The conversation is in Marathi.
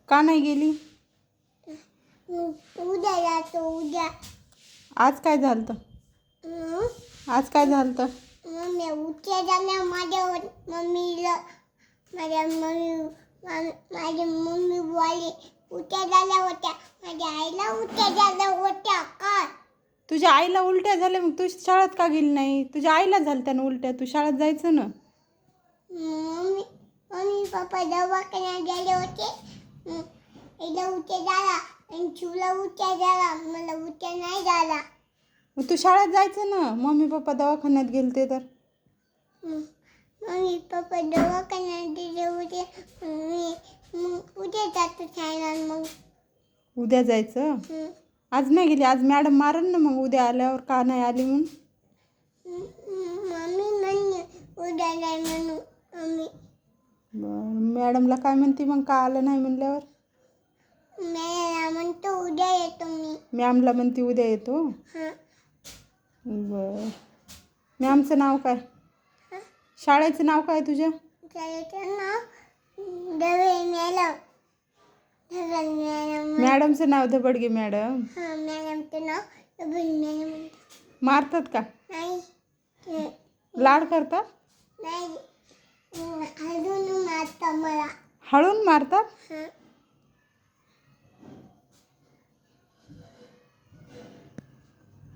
का नाही गेली? उद्या जातो उद्या. आज काय झालं? आज काय झालं? मम्मी उद्या जाणार माझ्या मम्मीला. माझी मम्मी बोलली उद्या झाल्या होत्या. माझ्या आईला उद्या झाल्या होत्या काय? तुझ्या आईला उलट्या झाल्या, मग तू शाळेत का गेली नाही? तुझ्या आईला झालत्या ना उलट्या, तू शाळेत जायचं ना. मम्मी मम्मी पप्पा दवाखान्यात गेले होते. एकदा उद्या झाला आणि तुला उद्या झाला, मला उद्या नाही झाला. मग तू शाळेत जायचं ना. मम्मी पप्पा दवाखान्यात गेलते तर. मम्मी पप्पा दवाखान्यात गेले होते. मग उद्या जातो शाळेत. मग उद्या जायचं. आज नाही गेली. आज मॅडम मारन ना मग उद्या आल्यावर, का नाही आली म्हणून. मम्मी म्हणली उद्या नाही म्हणून. मम्मी मॅडमला काय म्हणते मग का आलं नाही म्हणल्यावर? मला म्हणतो उद्या येतो मी. मॅमला म्हणते उद्या येतो. बरं. मॅमचं नाव काय? शाळेचं नाव काय तुझ्या? शाळेचं नाव दवे मॅडम. मॅडमचं नाव धबडगे मॅडम. मॅडमचं नाव दवे मॅडम. मारतात का? नाही. लाड करतात? नाही. हळून मारतात मला. हळून मारतात?